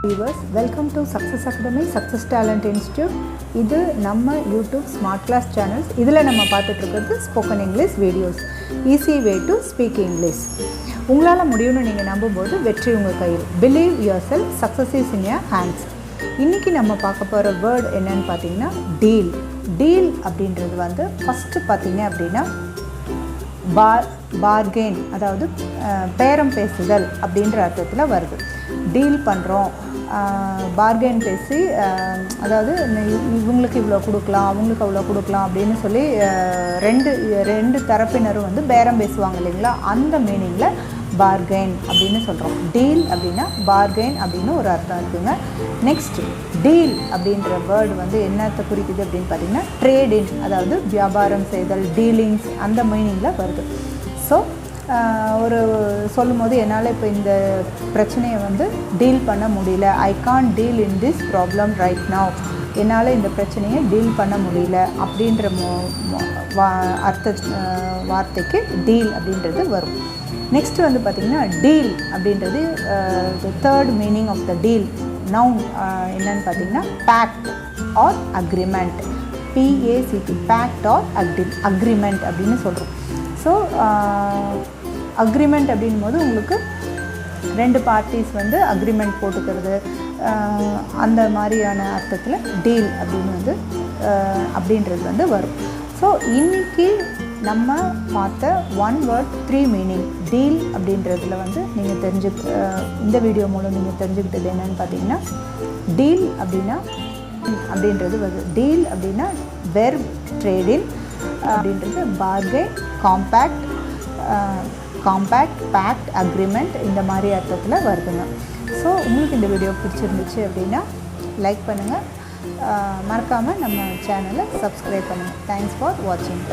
Viewers, welcome to Success Academy, Success Talent Institute. இது நம்ம YouTube Smart Class Channels. இதில் நம்ம பார்த்துட்டு இருக்கிறது Spoken English videos. Easy way to speak English. உங்களால் முடியும்னு நீங்கள் நம்பும்போது வெற்றி உங்கள் கையில். Believe yourself, success is in your hands. இன்றைக்கி நம்ம பார்க்க போகிற வேர்ட் என்னன்னு பார்த்தீங்கன்னா டீல். டீல் அப்படின்றது வந்து ஃபஸ்ட்டு பார்த்தீங்க அப்படின்னா பார்கெயின், அதாவது பேரம் பேசுதல் அப்படின்ற அர்த்தத்தில் வருது. டீல் பண்ணுறோம், பார்கெயின் பேசி, அதாவது இவங்களுக்கு இவ்வளோ கொடுக்கலாம், அவங்களுக்கு அவ்வளோ கொடுக்கலாம் அப்படின்னு சொல்லி ரெண்டு தரப்பினரும் வந்து பேரம் பேசுவாங்க இல்லைங்களா, அந்த மீனிங்கில் பார்கெயின் அப்படின்னு சொல்கிறோம். டீல் அப்படின்னா பார்கெயின் அப்படின்னு ஒரு அர்த்தம் இருக்குங்க. நெக்ஸ்ட், டீல் அப்படின்ற வேர்டு வந்து என்னத்தை குறிக்குது அப்படின்னு பார்த்தீங்கன்னா ட்ரேடிங், அதாவது வியாபாரம் செய்தல், டீலிங்ஸ் அந்த மீனிங்கில் வருது. ஸோ ஒரு சொல்லும் போது என்னால் இப்போ இந்த பிரச்சனையை வந்து டீல் பண்ண முடியல, I can't deal in this problem right now, என்னால் இந்த பிரச்சனையை டீல் பண்ண முடியல அப்படின்ற வார்த்தைக்கு டீல் அப்படின்றது வரும். நெக்ஸ்ட் வந்து பார்த்திங்கன்னா டீல் அப்படின்றது third meaning of the deal noun என்னன்னு பார்த்திங்கன்னா pact or agreement, PACT, pact or agreement அப்படின்னு சொல்கிறோம். ஸோ அக்ரிமெண்ட் அப்படின் போது உங்களுக்கு ரெண்டு பார்ட்டிஸ் வந்து அக்ரிமெண்ட் போட்டுக்கிறது, அந்த மாதிரியான அர்த்தத்தில் டீல் அப்படின்னு வந்து அப்படின்றது வந்து வரும். ஸோ இன்றைக்கி நம்ம பார்த்த ஒன் வேர்ட் 3 மீனிங் டீல் அப்படின்றதுல வந்து நீங்கள் இந்த வீடியோ மூலம் நீங்கள் தெரிஞ்சுக்கிட்டது என்னென்னு பார்த்தீங்கன்னா டீல் அப்படின்றது வருது. டீல் அப்படின்னா வெர்ப் ட்ரேடிங் அப்படின்றது பார்கெயின், காம்பேக்ட், பேக்ட், அக்ரிமெண்ட் இந்த மாதிரி அர்த்தத்தில் வருதுங்க. ஸோ உங்களுக்கு இந்த வீடியோ பிடிச்சிருந்துச்சு அப்படின்னா லைக் பண்ணுங்கள், மறக்காமல் நம்ம சேனலை சப்ஸ்கிரைப் பண்ணுங்கள். தேங்க்ஸ் ஃபார் வாட்சிங்.